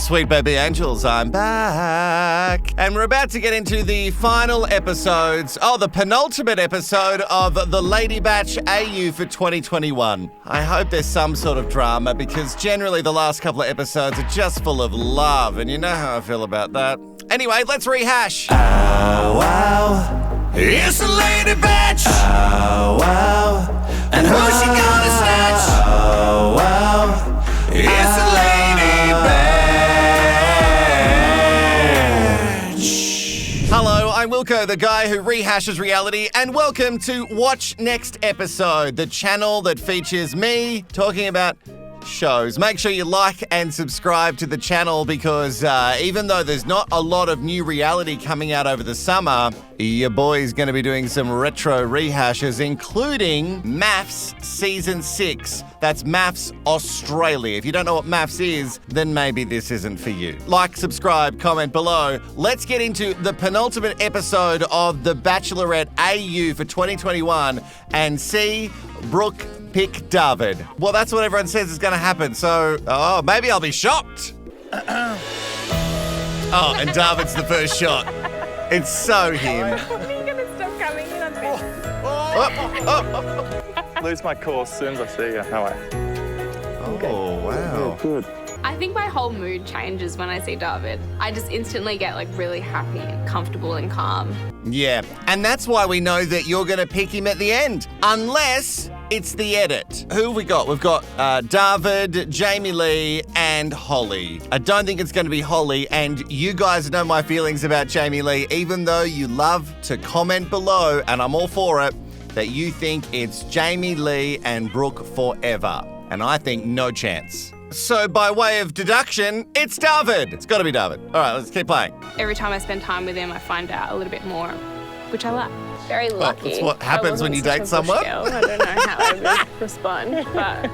Sweet baby angels, I'm back. And we're about to get into the final episodes, the penultimate episode of the Lady Batch AU for 2021. I hope there's some sort of drama because generally the last couple of episodes are just full of love, and you know how I feel about that. Anyway, let's rehash. Oh, wow. It's the Lady Batch. Oh, wow. And who's she gonna snatch? Oh, wow. It's the Lady Batch. Hello, I'm Wilko, the guy who rehashes reality, and welcome to Watch Next Episode, the channel that features me talking about shows. Make sure you like and subscribe to the channel because even though there's not a lot of new reality coming out over the summer, your boy's going to be doing some retro rehashes, including MAFS Season 6. That's MAFS Australia. If you don't know what MAFS is, then maybe this isn't for you. Like, subscribe, comment below. Let's get into the penultimate episode of The Bachelorette AU for 2021 and see Brooke pick David. Well, that's what everyone says is going to happen, so maybe I'll be shocked. And David's the first shot. It's so him. When are you going to stop coming in on me? Lose my course as soon as I see you. How are you? Oh, wow. Good. I think my whole mood changes when I see David. I just instantly get like really happy and comfortable and calm. Yeah, and that's why we know that you're going to pick him at the end, unless it's the edit. Who have we got? We've got David, Jamie Lee, and Holly. I don't think it's going to be Holly, and you guys know my feelings about Jamie Lee, even though you love to comment below, and I'm all for it, that you think it's Jamie Lee and Brooke forever. And I think no chance. So by way of deduction, it's David. It's got to be David. All right, let's keep playing. Every time I spend time with him, I find out a little bit more, which I like. Very lucky. That's what happens when you date someone. I don't know how I would respond, but...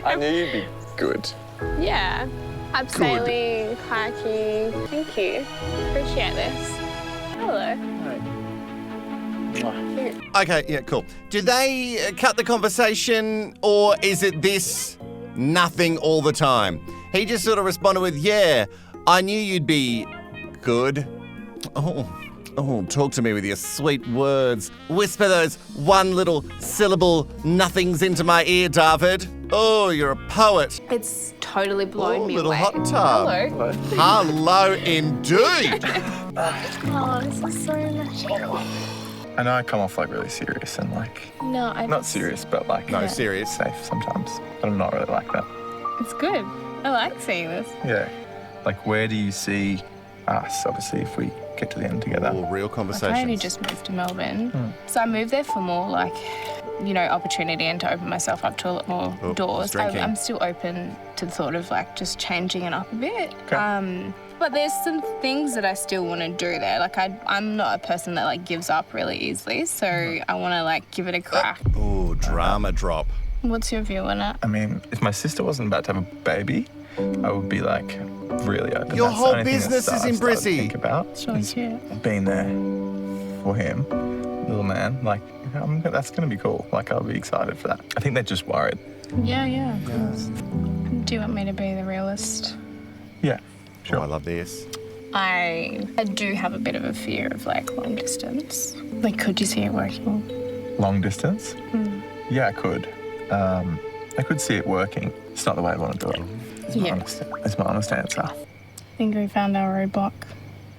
I knew you'd be good. Yeah. Abseiling, kayaking. Thank you. Appreciate this. Hello. Cute. Okay, yeah, cool. Do they cut the conversation, or is it this nothing all the time? He just sort of responded with, yeah, I knew you'd be good. Oh, talk to me with your sweet words. Whisper those one little syllable nothings into my ear, David. Oh, you're a poet. It's totally blown me little away. hot tub. Hello. Hello indeed. Oh, this is so much. I know I come off like really serious and like... No, Not serious, but like... No, serious. Safe sometimes. But I'm not really like that. It's good. I like seeing this. Yeah. Like, where do you see us, obviously, if we get to the end together? All real conversations. I only just moved to Melbourne. So I moved there for more opportunity and to open myself up to a lot more doors. drinking. I'm still open to the thought of like just changing it up a bit. Okay. But there's some things that I still want to do there. Like I'm not a person that like gives up really easily. So I want to like give it a crack. Oh, drama drop. What's your view on it? I mean, if my sister wasn't about to have a baby, I would be like really open. Your That's the whole only thing business that is in I've started to Brizzy. think about So is cute. being there for him, little man. Like, that's going to be cool. Like, I'll be excited for that. I think they're just worried. Yeah, of course. Do you want me to be the realist? Yeah, sure. Oh, I love this. I do have a bit of a fear of like long distance. Like, could you see it working? Long distance? Yeah, I could. I could see it working. It's not the way I want to do it. It's my honest answer. I think we found our roadblock.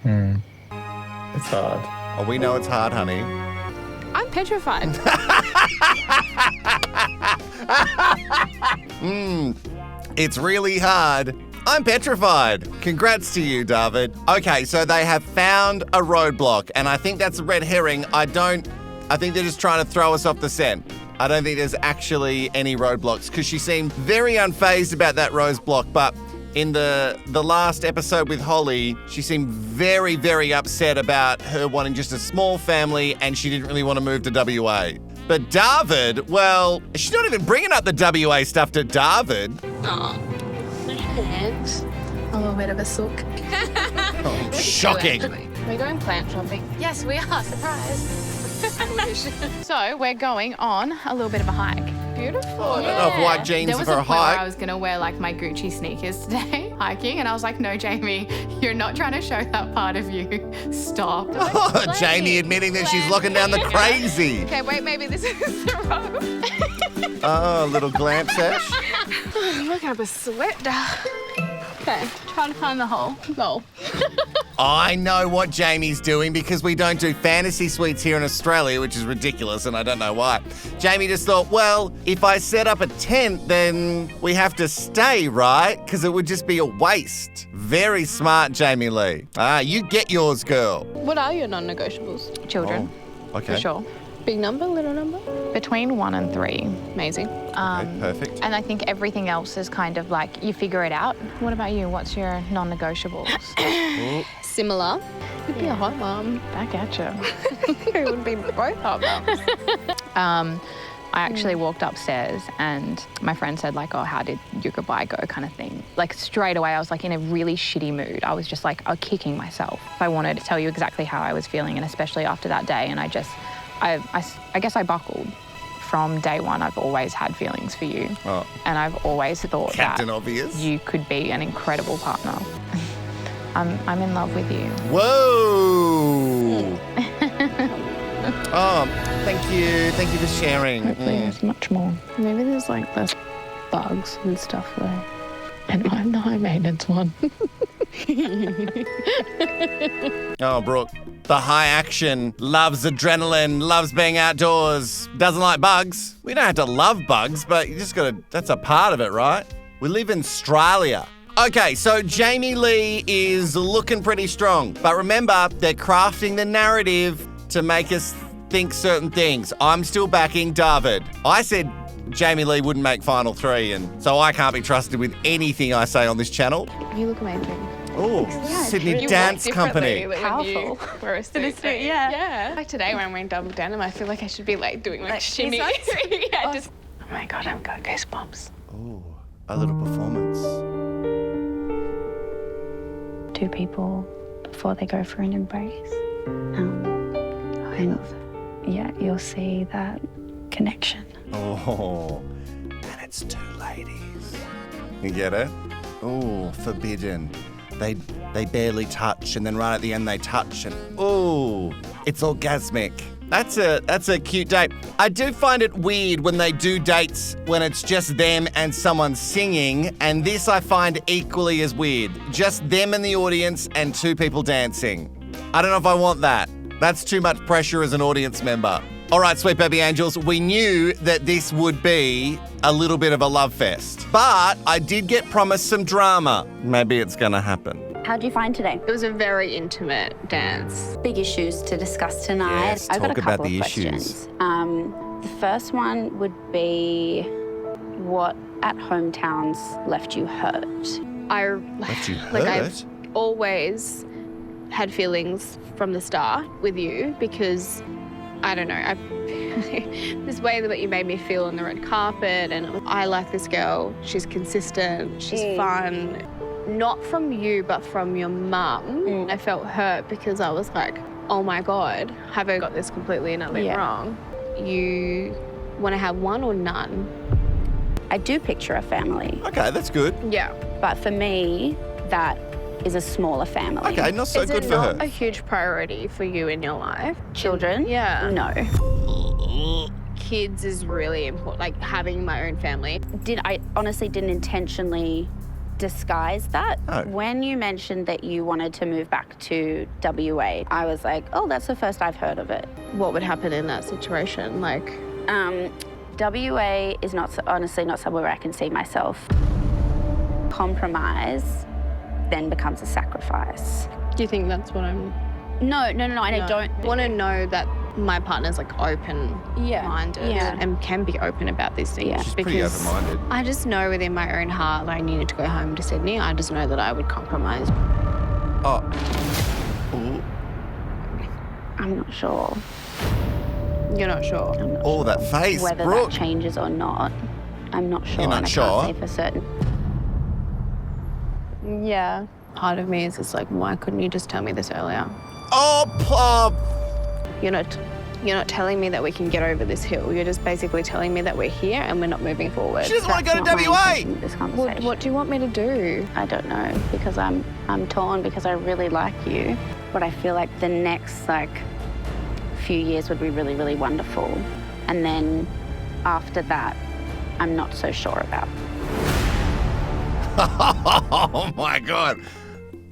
It's hard. Oh, we know it's hard, honey. I'm petrified. It's really hard. I'm petrified. Congrats to you, David. Okay, so they have found a roadblock, and I think that's a red herring. I think they're just trying to throw us off the scent. I don't think there's actually any roadblocks because she seemed very unfazed about that roadblock, but in the last episode with Holly, she seemed very, very upset about her wanting just a small family and she didn't really want to move to WA. But David, well, she's not even bringing up the WA stuff to David. Aw, my hands. A little bit of a sook. Oh, shocking. We're going plant shopping. Yes, we are. Surprise. So we're going on a little bit of a hike. beautiful. I don't know if white jeans There was for a a point where I hike. was going to wear like my Gucci sneakers today hiking, and I was like, no, Jamie, you're not trying to show that part of you. Stop. Jamie admitting that she's looking down the crazy. Okay, wait, maybe this is the rope. Oh, a little glamp sesh. I'm looking up a sweat. Okay, trying to find the hole. Goal. I know what Jamie's doing because we don't do fantasy suites here in Australia, which is ridiculous, and I don't know why. Jamie just thought, well, if I set up a tent, then we have to stay, right? Because it would just be a waste. Very smart, Jamie Lee. You get yours, girl. What are your non-negotiables? Children, Okay. for sure. Big number, little number? Between 1 and 3. Amazing. Okay, perfect. And I think everything else is kind of like you figure it out. What about you? What's your non-negotiables? Similar. You'd be a hot mom. Back at you. It would be both hot moms. I actually walked upstairs and my friend said like, oh, how did your goodbye go kind of thing. Like straight away I was like in a really shitty mood. I was just like kicking myself. I wanted to tell you exactly how I was feeling, and especially after that day, and I guess I buckled. From day one, I've always had feelings for you. Oh. And I've always thought Captain that Obvious. you could be an incredible partner. I'm in love with you. Whoa! Oh, thank you. Thank you for sharing. Hopefully there's much more. Maybe there's like less bugs and stuff there. And I'm the high maintenance one. Oh, Brooke. The high action, loves adrenaline, loves being outdoors, doesn't like bugs. We don't have to love bugs, but you just gotta, that's a part of it, right? We live in Australia. Okay, so Jamie Lee is looking pretty strong. But remember, they're crafting the narrative to make us think certain things. I'm still backing David. I said Jamie Lee wouldn't make Final 3, and so I can't be trusted with anything I say on this channel. You look amazing. Oh, Sydney You Dance walk Company. differently Powerful. when you wear a suit. Yeah. Like today when I'm wearing double denim, I feel like I should be like doing like shimmy. Yeah, just. Oh my God, I've got goosebumps. Oh, a little performance. 2 people before they go for an embrace. And yeah, you'll see that connection. Oh, and it's 2 ladies. You get it? Oh, forbidden. They barely touch, and then right at the end they touch, and oh, it's orgasmic. That's a cute date. I do find it weird when they do dates when it's just them and someone singing, and this I find equally as weird. Just them in the audience and 2 people dancing. I don't know if I want that. That's too much pressure as an audience member. All right, sweet baby angels, we knew that this would be a little bit of a love fest, but I did get promised some drama. Maybe it's gonna happen. How'd you find today? It was a very intimate dance. Big issues to discuss tonight. Yes, I've got talk a about couple the of issues. questions. The first one would be what at hometowns left you hurt? Left you Like hurt? I've always had feelings from the start with you because I don't know, this way that you made me feel on the red carpet, and I like this girl. She's consistent, she's fun. Not from you, but from your mum. I felt hurt because I was like, oh my God, have I got this completely and utterly wrong? You want to have one or none? I do picture a family, Okay, that's good. Yeah. but for me, that is a smaller family. Okay, not so Is good it for not her. a huge priority for you in your life? Children? Yeah. No. Kids is really important, like having my own family. I honestly didn't intentionally disguise that. Oh. When you mentioned that you wanted to move back to WA, I was like, oh, that's the first I've heard of it. What would happen in that situation? Like, WA is honestly not somewhere where I can see myself. Compromise then becomes a sacrifice. do you think that's what I'm... No, and I don't want to know that my partner's like open-minded and can be open about these things. Yeah. She's pretty open-minded. I just know within my own heart that I needed to go home to Sydney. I just know that I would compromise. Oh. Ooh. I'm not sure. You're not sure? I'm not Oh, sure that face, whether Brooke. that changes or not. I'm not sure. You're not and sure? I can't say for certain. Yeah. Part of me is just like, why couldn't you just tell me this earlier? Oh, Pop. You're not You're not telling me that we can get over this hill. You're just basically telling me that we're here and we're not moving forward. She doesn't want to go to That's not my WA. intention with this Well, conversation. what do you want me to do? I don't know, because I'm torn because I really like you, but I feel like the next few years would be really, really wonderful. And then after that, I'm not so sure about. Oh my God.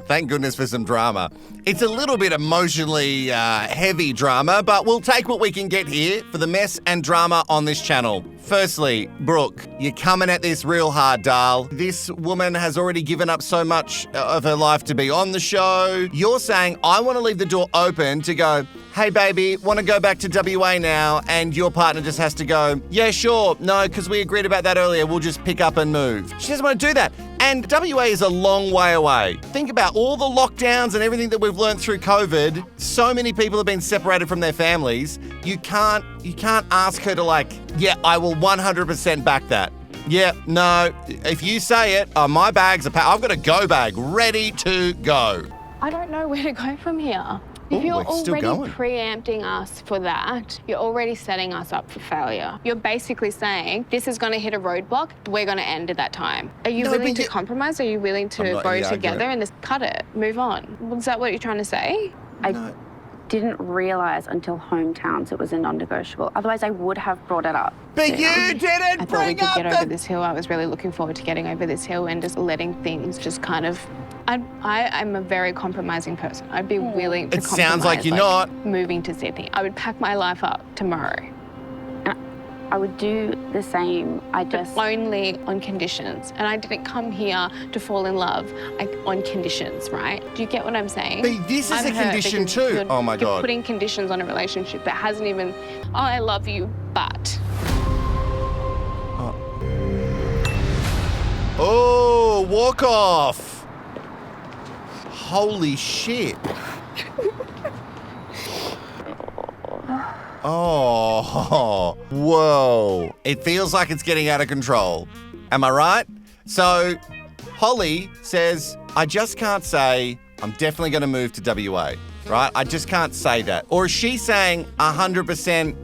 Thank goodness for some drama. It's a little bit emotionally heavy drama, but we'll take what we can get here for the mess and drama on this channel. Firstly, Brooke, you're coming at this real hard, Darl. This woman has already given up so much of her life to be on the show. You're saying, I want to leave the door open to go, hey, baby, want to go back to WA now? And your partner just has to go, yeah, sure. No, because we agreed about that earlier. We'll just pick up and move. She doesn't want to do that. And WA is a long way away. Think about all the lockdowns and everything that we've learned through COVID. So many people have been separated from their families. You can't ask her to yeah, I will 100% back that. Yeah, no, if you say it, my bags are packed. I've got a go bag ready to go. I don't know where to go from here. If Ooh, you're we're still already going. preempting us for that, you're already setting us up for failure. You're basically saying, this is going to hit a roadblock, we're going to end at that time. Are you No, willing but to compromise? Are you willing I'm to not go in the together argument. and just cut it, move on? Is that what you're trying to say? I didn't realise until hometowns it was a non-negotiable. Otherwise, I would have brought it up. But you I didn't thought we bring could up get over the... this hill. I was really looking forward to getting over this hill and just letting things just kind of... I'm a very compromising person. I'd be willing to It sounds like compromise, you're not. moving to Sydney. I would pack my life up tomorrow. I would do the same. I just... Only on conditions. And I didn't come here to fall in love on conditions, right? Do you get what I'm saying? But this is I'm a hurt condition because too. You're, Oh my you're God. putting conditions on a relationship that hasn't even, I love you, but. Oh, walk off. Holy shit. Oh, whoa. It feels like it's getting out of control. Am I right? So, Holly says, I just can't say I'm definitely going to move to WA, right? I just can't say that. Or is she saying 100%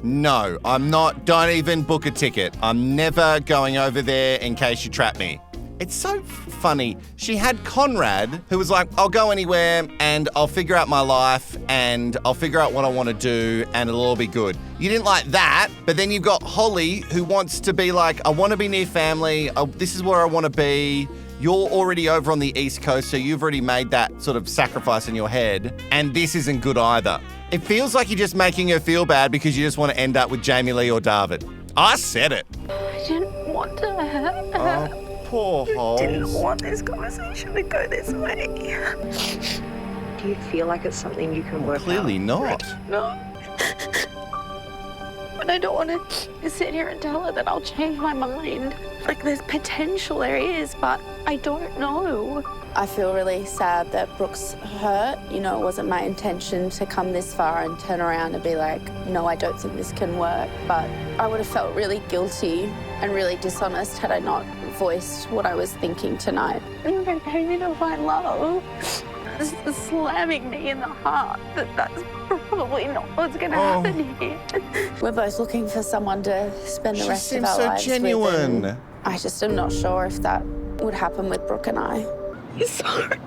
no, I'm not, don't even book a ticket. I'm never going over there in case you trap me. It's so funny. She had Conrad, who was like, I'll go anywhere and I'll figure out my life and I'll figure out what I want to do and it'll all be good. You didn't like that, but then you've got Holly, who wants to be like, I want to be near family. This is where I want to be. You're already over on the East Coast, so you've already made that sort of sacrifice in your head, and this isn't good either. It feels like you're just making her feel bad because you just want to end up with Jamie Lee or David. I said it. I didn't want to hurt her. Oh, poor Holes. Didn't want this conversation to go this way. Do you feel like it's something you can work Clearly out? not. No. But I don't want to sit here and tell her that I'll change my mind. There's potential, there is, but I don't know. I feel really sad that Brooke's hurt. You know, it wasn't my intention to come this far and turn around and be like, no, I don't think this can work. But I would have felt really guilty and really dishonest had I not voiced what I was thinking tonight. And I came in to find love. This is slamming me in the heart that that's probably not what's going to happen here. We're both looking for someone to spend the She rest of seems our so lives genuine. with. And I just am not sure if that would happen with Brooke and I. Sorry.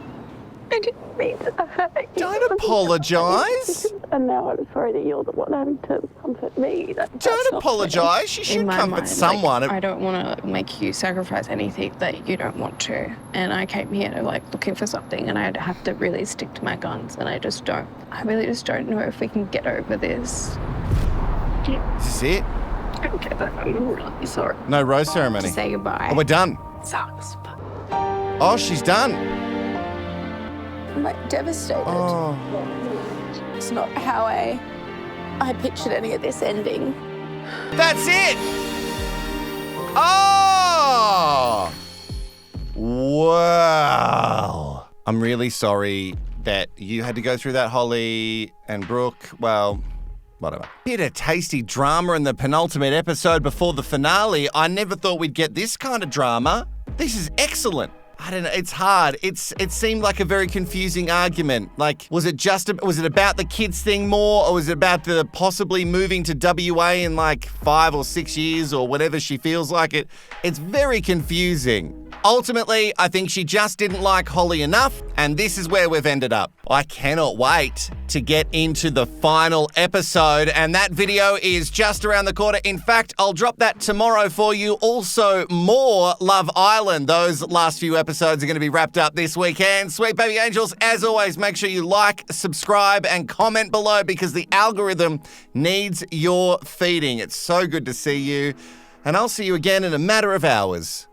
I didn't mean to hurt you. Don't apologise. And now I'm sorry that you're the one having to comfort me. Don't apologise. You should In my comfort mind, someone. I don't want to make you sacrifice anything that you don't want to. And I came here to looking for something and I'd have to really stick to my guns and I really just don't know if we can get over this. Is this it? Okay, but I'm really sorry. No rose ceremony. Say goodbye. Oh, we're done. Sucks, but Oh, she's done. I'm devastated. Oh. It's not how I pictured any of this ending. That's it. Oh. Wow. I'm really sorry that you had to go through that, Holly and Brooke. Well, whatever. Bit of tasty drama in the penultimate episode before the finale. I never thought we'd get this kind of drama. This is excellent. I don't know. It's hard. It seemed like a very confusing argument. Like, was it about the kids thing more, or was it about the possibly moving to WA in like 5 or 6 years or whatever she feels like it? It's very confusing. Ultimately, I think she just didn't like Holly enough, and this is where we've ended up. I cannot wait to get into the final episode, and that video is just around the corner. In fact, I'll drop that tomorrow for you. Also, more Love Island. Those last few episodes are going to be wrapped up this weekend. Sweet baby angels, as always, make sure you like, subscribe, and comment below because the algorithm needs your feeding. It's so good to see you, and I'll see you again in a matter of hours.